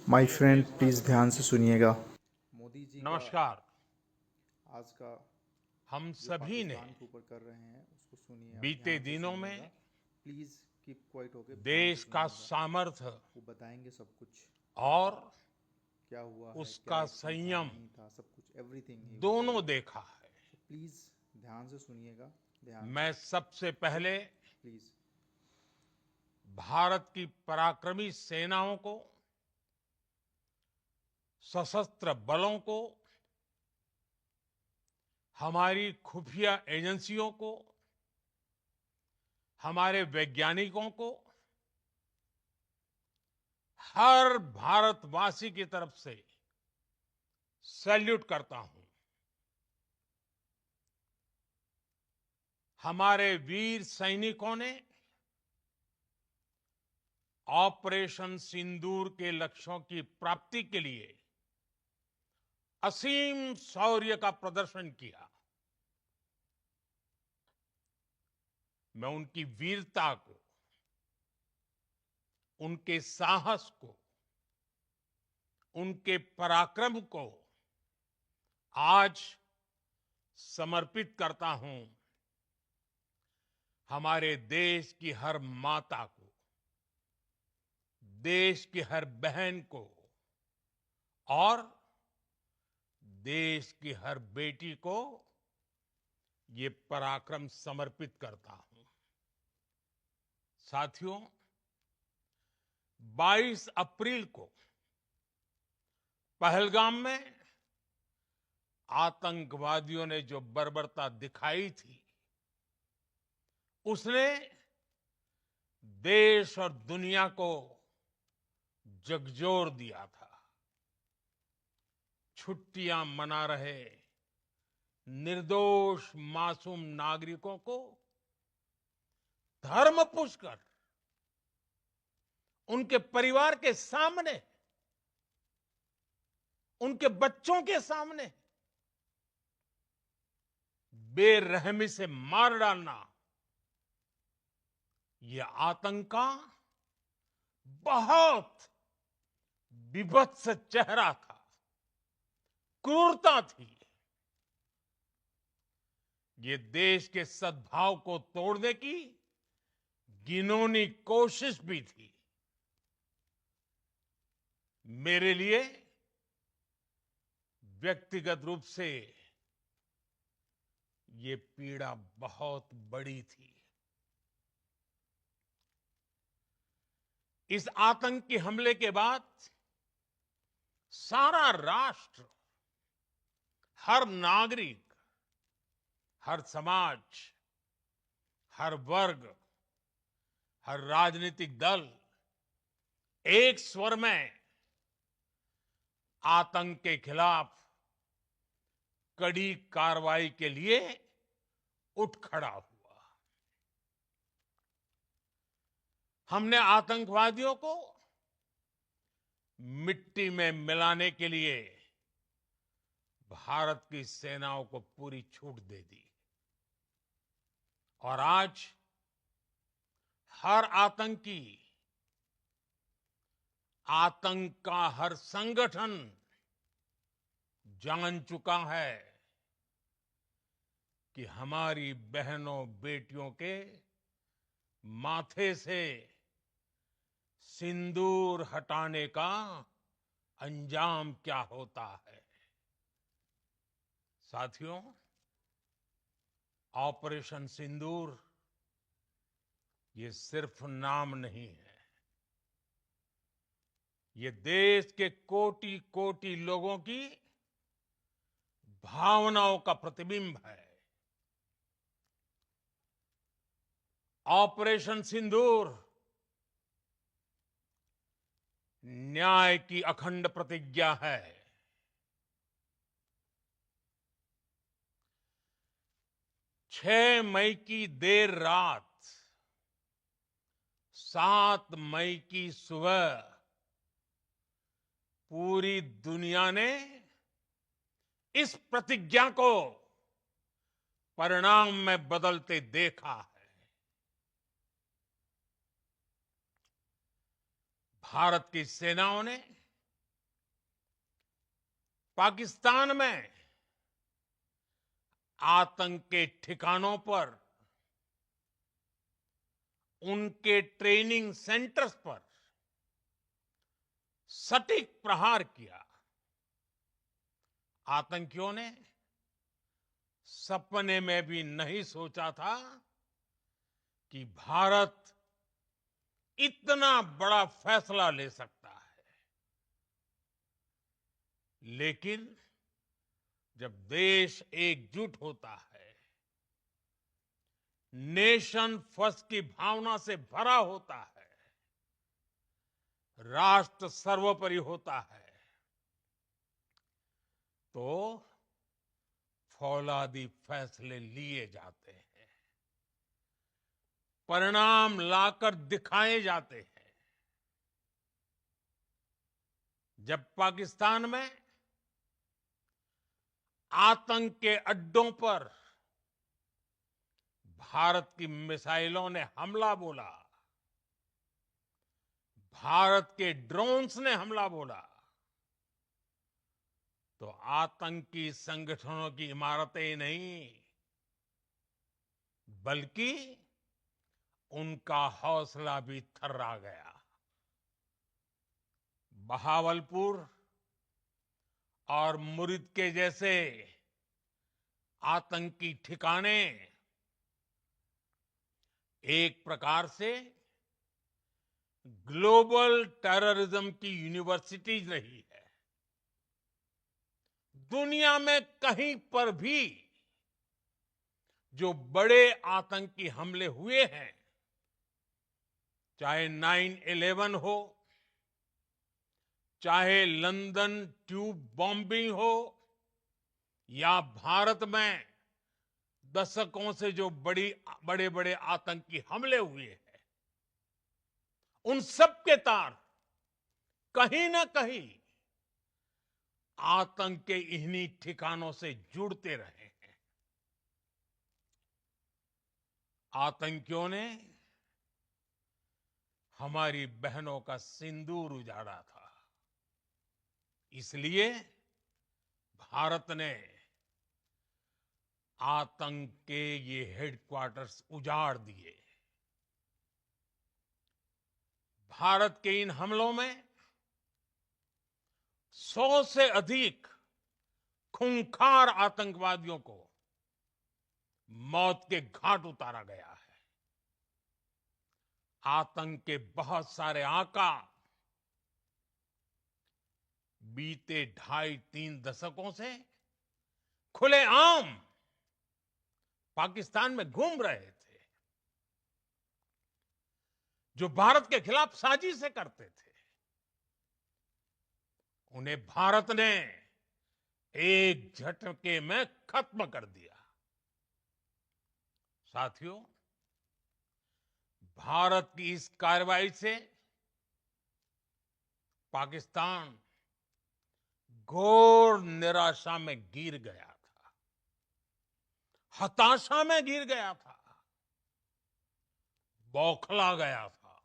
My friend please ध्यान से सुनिएगा। मोदी जी का नमस्कार। आज का हम जो सभी ने पाकिस्तान के ऊपर कर रहे हैं उसको सुनिए, आप बीते ध्यान से दिनों सुनिएगा। में प्लीज़ कीप क्वाइट होके ध्यान से देश का सुनिएगा। सामर्थ्य वो बताएंगे सब कुछ, और क्या हुआ है, क्या उसका एक्शन था संयम नहीं था, सब कुछ एवरीथिंग ही विल टेल दोनों यू। देखा है। सो प्लीज़ ध्यान से सुनिएगा, ध्यान से। मैं सबसे ओके, पहले प्लीज़। भारत की पराक्रमी सेनाओं को, सशस्त्र बलों को, हमारी खुफिया एजेंसियों को, हमारे वैज्ञानिकों को, हर भारतवासी की तरफ से सैल्यूट करता हूं। हमारे वीर सैनिकों ने ऑपरेशन सिंदूर के लक्ष्यों की प्राप्ति के लिए असीम शौर्य का प्रदर्शन किया। मैं उनकी वीरता को, उनके साहस को, उनके पराक्रम को आज समर्पित करता हूं हमारे देश की हर माता को, देश की हर बहन को और देश की हर बेटी को ये पराक्रम समर्पित करता हूं। साथियों, 22 अप्रैल को पहलगाम में आतंकवादियों ने जो बर्बरता दिखाई थी, उसने देश और दुनिया को झकझोर दिया था। छुट्टियां मना रहे निर्दोष मासूम नागरिकों को धर्म पूछकर उनके परिवार के सामने, उनके बच्चों के सामने बेरहमी से मार डालना, यह आतंक का बहुत बीभत्स चेहरा था, क्रूरता थी। ये देश के सद्भाव को तोड़ने की घिनौनी कोशिश भी थी। मेरे लिए व्यक्तिगत रूप से ये पीड़ा बहुत बड़ी थी। इस आतंकी हमले के बाद सारा राष्ट्र, हर नागरिक, हर समाज, हर वर्ग, हर राजनीतिक दल एक स्वर में आतंक के खिलाफ कड़ी कार्रवाई के लिए उठ खड़ा हुआ। हमने आतंकवादियों को मिट्टी में मिलाने के लिए भारत की सेनाओं को पूरी छूट दे दी और आज हर आतंकी, आतंक का हर संगठन जान चुका है कि हमारी बहनों बेटियों के माथे से सिंदूर हटाने का अंजाम क्या होता है। साथियों, ऑपरेशन सिंदूर ये सिर्फ नाम नहीं है, ये देश के कोटि कोटि लोगों की भावनाओं का प्रतिबिंब है। ऑपरेशन सिंदूर न्याय की अखंड प्रतिज्ञा है। 6 मई की देर रात, 7 मई की सुबह पूरी दुनिया ने इस प्रतिज्ञा को परिणाम में बदलते देखा है। भारत की सेनाओं ने पाकिस्तान में आतंक के ठिकानों पर, उनके ट्रेनिंग सेंटर्स पर सटीक प्रहार किया। आतंकियों ने सपने में भी नहीं सोचा था कि भारत इतना बड़ा फैसला ले सकता है। लेकिन जब देश एकजुट होता है, नेशन फर्स्ट की भावना से भरा होता है, राष्ट्र सर्वोपरि होता है, तो फौलादी फैसले लिए जाते हैं, परिणाम लाकर दिखाए जाते हैं। जब पाकिस्तान में आतंक के अड्डों पर भारत की मिसाइलों ने हमला बोला, भारत के ड्रोन्स ने हमला बोला, तो आतंकी संगठनों की इमारतें नहीं, बल्कि उनका हौसला भी थर्रा गया। बहावलपुर और मुरिद के जैसे आतंकी ठिकाने एक प्रकार से ग्लोबल टेररिज्म की यूनिवर्सिटीज रही है। दुनिया में कहीं पर भी जो बड़े आतंकी हमले हुए हैं, चाहे 9/11 हो, चाहे लंदन ट्यूब बॉम्बिंग हो, या भारत में दशकों से जो बड़े बड़े आतंकी हमले हुए हैं, उन सब के तार कहीं ना कहीं आतंक के इन्हीं ठिकानों से जुड़ते रहे हैं। आतंकियों ने हमारी बहनों का सिंदूर उजाड़ा था, इसलिए भारत ने आतंक के ये हेडक्वार्टर्स उजाड़ दिए। भारत के इन हमलों में 100 से अधिक खूंखार आतंकवादियों को मौत के घाट उतारा गया है। आतंक के बहुत सारे आका बीते 2.5-3 दशकों से खुलेआम पाकिस्तान में घूम रहे थे, जो भारत के खिलाफ साजिशें करते थे। उन्हें भारत ने एक झटके में खत्म कर दिया। साथियों, भारत की इस कार्रवाई से पाकिस्तान घोर निराशा में गिर गया था, हताशा में गिर गया था, बौखला गया था।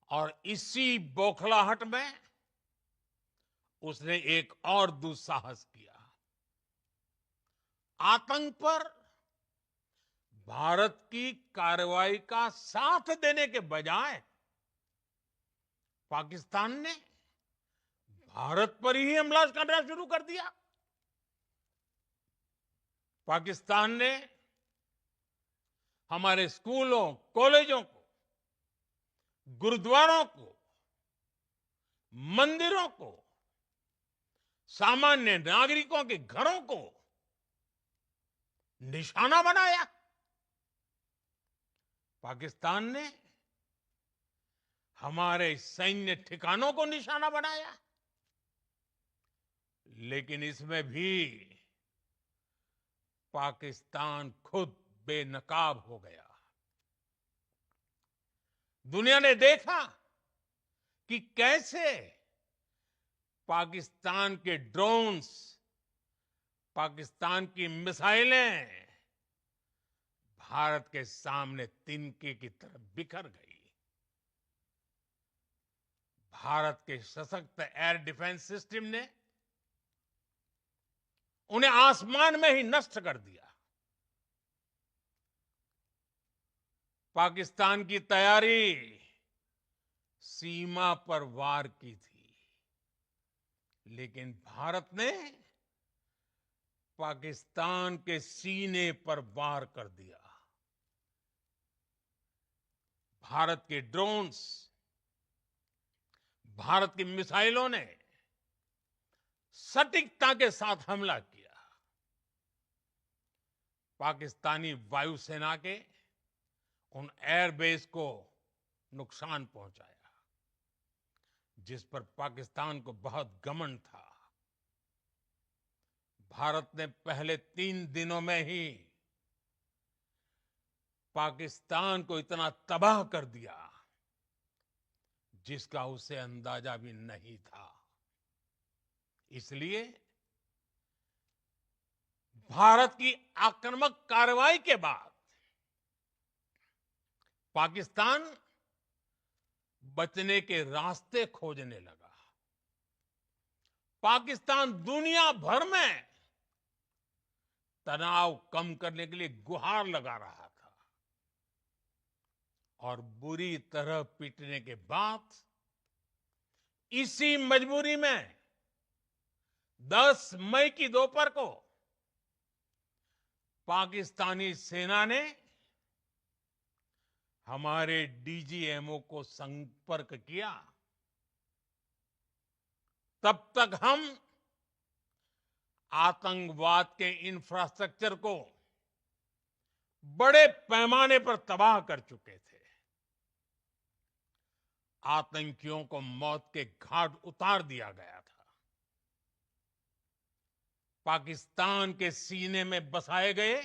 और इसी बौखलाहट में उसने एक और दुस्साहस किया। आतंक पर भारत की कार्रवाई का साथ देने के बजाय पाकिस्तान ने भारत पर ही हमला करना शुरू कर दिया। पाकिस्तान ने हमारे स्कूलों, कॉलेजों को, गुरुद्वारों को, मंदिरों को, सामान्य नागरिकों के घरों को निशाना बनाया। पाकिस्तान ने हमारे सैन्य ठिकानों को निशाना बनाया। लेकिन इसमें भी पाकिस्तान खुद बेनकाब हो गया। दुनिया ने देखा कि कैसे पाकिस्तान के ड्रोन्स, पाकिस्तान की मिसाइलें भारत के सामने तिनके की तरह बिखर गई। भारत के सशक्त एयर डिफेंस सिस्टम ने उन्हें आसमान में ही नष्ट कर दिया। पाकिस्तान की तैयारी सीमा पर वार की थी, लेकिन भारत ने पाकिस्तान के सीने पर वार कर दिया। भारत के ड्रोन्स, भारत की मिसाइलों ने सटीकता के साथ हमला किया। पाकिस्तानी वायुसेना के उन एयरबेस को नुकसान पहुंचाया, जिस पर पाकिस्तान को बहुत घमंड था। भारत ने पहले 3 दिनों में ही पाकिस्तान को इतना तबाह कर दिया जिसका उसे अंदाजा भी नहीं था। इसलिए भारत की आक्रामक कार्रवाई के बाद पाकिस्तान बचने के रास्ते खोजने लगा। पाकिस्तान दुनिया भर में तनाव कम करने के लिए गुहार लगा रहा था, और बुरी तरह पीटने के बाद इसी मजबूरी में 10 मई की दोपहर को पाकिस्तानी सेना ने हमारे डीजीएमओ को संपर्क किया। तब तक हम आतंकवाद के इंफ्रास्ट्रक्चर को बड़े पैमाने पर तबाह कर चुके थे। आतंकियों को मौत के घाट उतार दिया गया था। पाकिस्तान के सीने में बसाए गए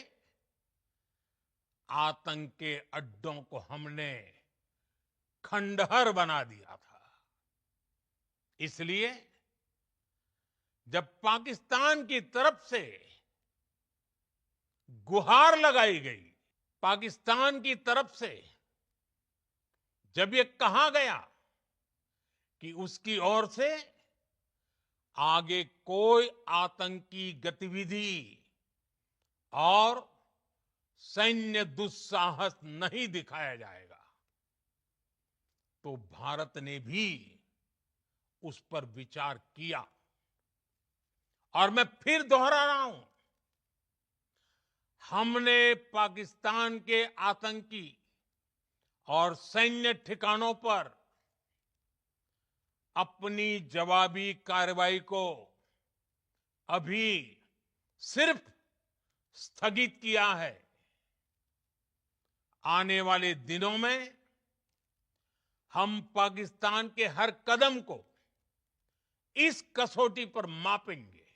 आतंक के अड्डों को हमने खंडहर बना दिया था। इसलिए जब पाकिस्तान की तरफ से गुहार लगाई गई, पाकिस्तान की तरफ से जब ये कहा गया कि उसकी ओर से आगे कोई आतंकी गतिविधि और सैन्य दुस्साहस नहीं दिखाया जाएगा, तो भारत ने भी उस पर विचार किया। और मैं फिर दोहरा रहा हूं, हमने पाकिस्तान के आतंकी और सैन्य ठिकानों पर अपनी जवाबी कार्रवाई को अभी सिर्फ स्थगित किया है। आने वाले दिनों में हम पाकिस्तान के हर कदम को इस कसौटी पर मापेंगे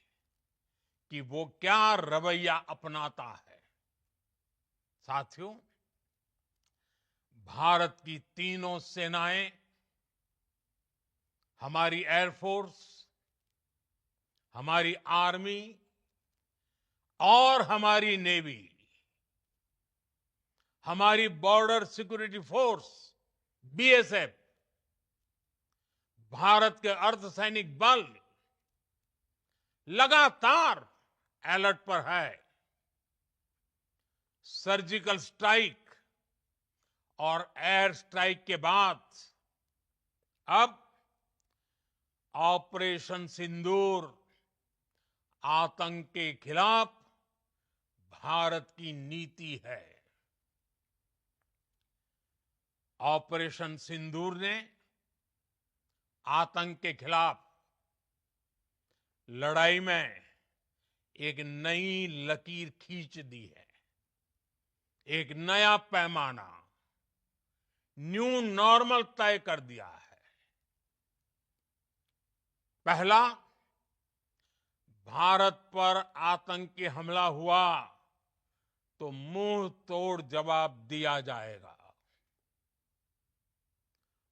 कि वो क्या रवैया अपनाता है। साथियों, भारत की तीनों सेनाएं, हमारी एयरफोर्स, हमारी आर्मी और हमारी नेवी, हमारी border security force BSF, Bharat के अर्धसैनिक बल लगातार अलर्ट पर है। सर्जिकल स्ट्राइक और एयर स्ट्राइक के बाद अब ऑपरेशन सिंदूर आतंक के खिलाफ भारत की नीति है। ऑपरेशन सिंदूर ने आतंक के खिलाफ लड़ाई में एक नई लकीर खींच दी है। एक नया पैमाना, न्यू नॉर्मल तय कर दिया है। पहला, भारत पर आतंकी हमला हुआ तो मुंह तोड़ जवाब दिया जाएगा।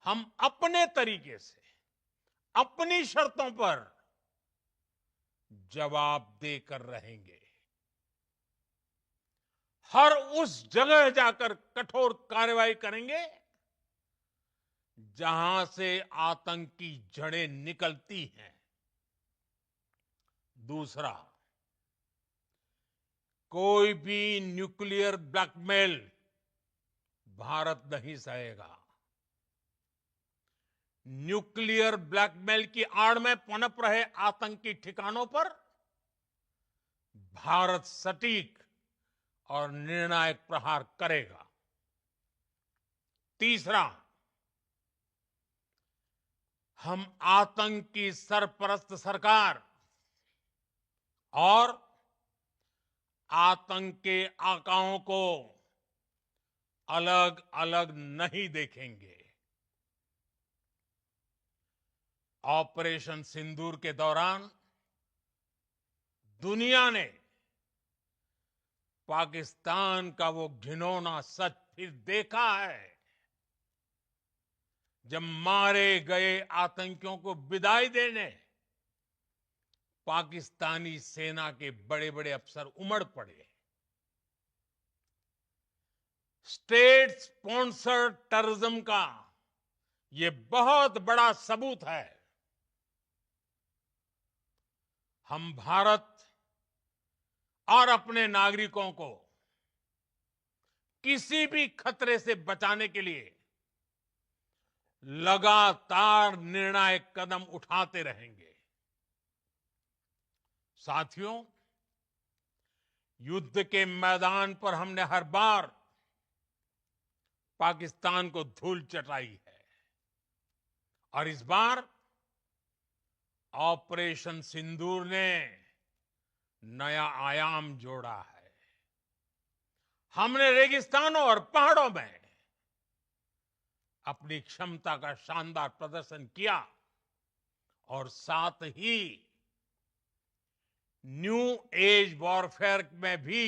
हम अपने तरीके से, अपनी शर्तों पर जवाब देकर रहेंगे। हर उस जगह जाकर कठोर कार्रवाई करेंगे जहां से आतंक की जड़ें निकलती हैं। दूसरा, कोई भी न्यूक्लियर ब्लैकमेल भारत नहीं सहेगा। न्यूक्लियर ब्लैकमेल की आड़ में पनप रहे आतंकी ठिकानों पर भारत सटीक और निर्णायक प्रहार करेगा। तीसरा, हम आतंक की सरपरस्त सरकार और आतंक के आकाओं को अलग अलग नहीं देखेंगे। ऑपरेशन सिंदूर के दौरान दुनिया ने पाकिस्तान का वो घिनौना सच फिर देखा है, जब मारे गए आतंकियों को विदाई देने पाकिस्तानी सेना के बड़े बड़े अफसर उमड़ पड़े। स्टेट स्पॉन्सर्ड टेररिज्म का ये बहुत बड़ा सबूत है। हम भारत और अपने नागरिकों को किसी भी खतरे से बचाने के लिए लगातार निर्णायक कदम उठाते रहेंगे। साथियों, युद्ध के मैदान पर हमने हर बार पाकिस्तान को धूल चटाई है और इस बार ऑपरेशन सिंदूर ने नया आयाम जोड़ा है। हमने रेगिस्तानों और पहाड़ों में अपनी क्षमता का शानदार प्रदर्शन किया और साथ ही न्यू एज वॉरफेयर में भी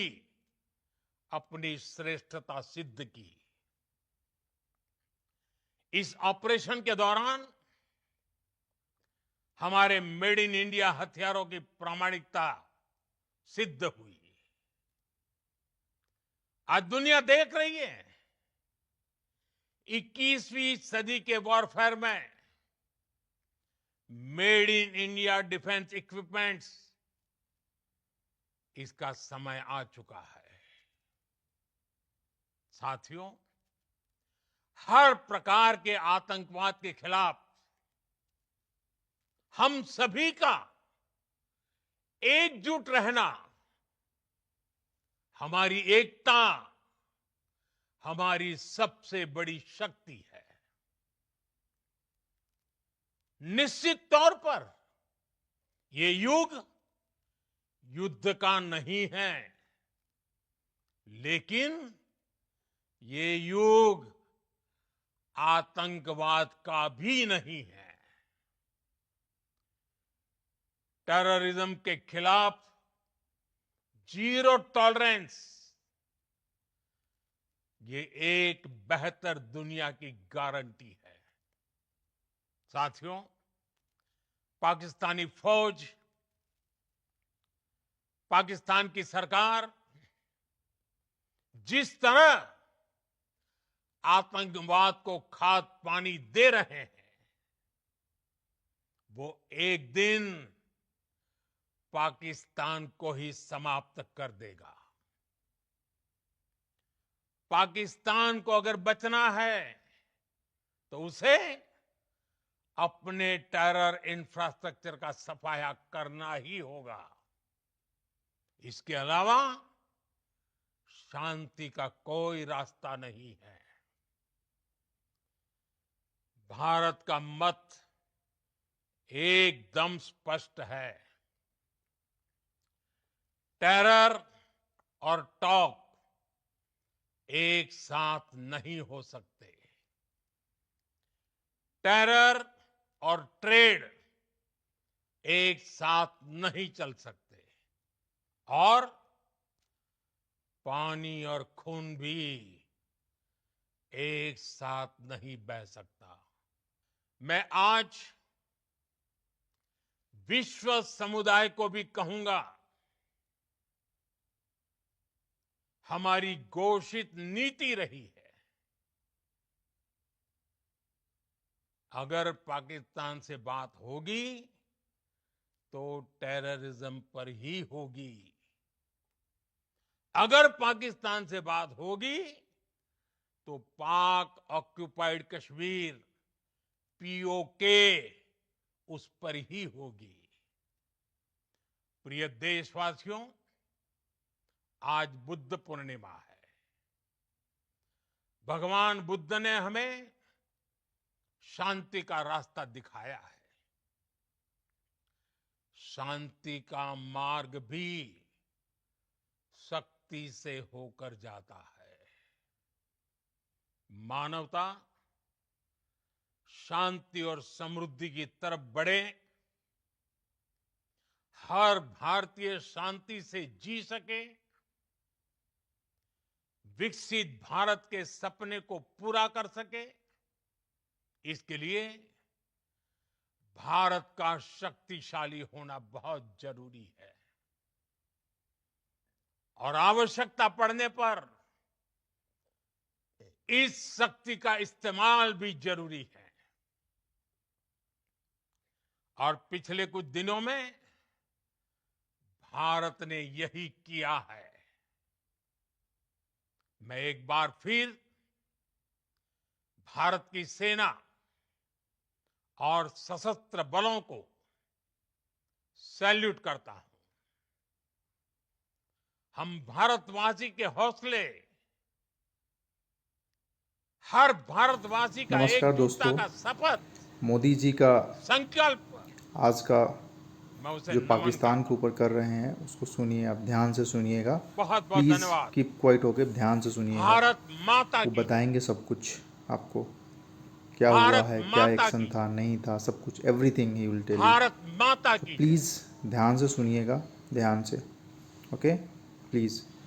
अपनी श्रेष्ठता सिद्ध की। इस ऑपरेशन के दौरान हमारे मेड इन इंडिया हथियारों की प्रामाणिकता सिद्ध हुई। आज दुनिया देख रही है 21वीं सदी के वॉरफेयर में made in India defence equipments, इसका समय आ चुका है। साथियों, हर प्रकार के आतंकवाद के खिलाफ हम सभी का एकजुट रहना हमारी एकता, हमारी सबसे बड़ी शक्ति है। निश्चित तौर पर ये युग युद्ध का नहीं है, लेकिन ये युग आतंकवाद का भी नहीं है। टेररिज्म के खिलाफ जीरो टॉलरेंस, ये एक बेहतर दुनिया की गारंटी है। साथियों, पाकिस्तानी फौज, पाकिस्तान की सरकार जिस तरह आतंकवाद को खाद पानी दे रहे हैं, वो एक दिन पाकिस्तान को ही समाप्त कर देगा। पाकिस्तान को अगर बचना है तो उसे अपने टेरर इंफ्रास्ट्रक्चर का सफाया करना ही होगा। इसके अलावा शांति का कोई रास्ता नहीं है। भारत का मत एकदम स्पष्ट है। टेरर और टॉक एक साथ नहीं हो सकते। टेरर और ट्रेड एक साथ नहीं चल सकते और पानी और खून भी एक साथ नहीं बह सकता। मैं आज विश्व समुदाय को भी कहूंगा, हमारी घोषित नीति रही है अगर पाकिस्तान से बात होगी तो टेररिज्म पर ही होगी। अगर पाकिस्तान से बात होगी तो पाक ऑक्युपाइड कश्मीर पीओके उस पर ही होगी। प्रिय देशवासियों, आज बुद्ध पूर्णिमा है। भगवान बुद्ध ने हमें शांति का रास्ता दिखाया है। शांति का मार्ग भी शक्ति से होकर जाता है। मानवता शांति और समृद्धि की तरफ बढ़े, हर भारतीय शांति से जी सके, विकसित भारत के सपने को पूरा कर सके, इसके लिए भारत का शक्तिशाली होना बहुत जरूरी है। और आवश्यकता पड़ने पर इस शक्ति का इस्तेमाल भी जरूरी है। और पिछले कुछ दिनों में भारत ने यही किया है। मैं एक बार फिर भारत की सेना और सशस्त्र बलों को सैल्यूट करता हूं। हम भारतवासी के हौसले, हर भारतवासी का नमस्कार एकजुटता दोस्तों, का शपथ, मोदी जी का संकल्प, आज का मैं उसे जो नमन पाकिस्तान करता के हूं। ऊपर कर रहे हैं उसको सुनिए, आप ध्यान से सुनिएगा। बहुत बहुत प्लीज़ धन्यवाद। कीप क्वाइट होके ध्यान से सुनिएगा। भारत माता वो की, बताएंगे सब कुछ आपको, क्या हुआ भारत है, क्या माता एक्शन की, था, नहीं था, सब कुछ, everything he will tell you. Bharat Mata सो की जय। प्लीज़ ध्यान से सुनिएगा, ध्यान से। Okay, please.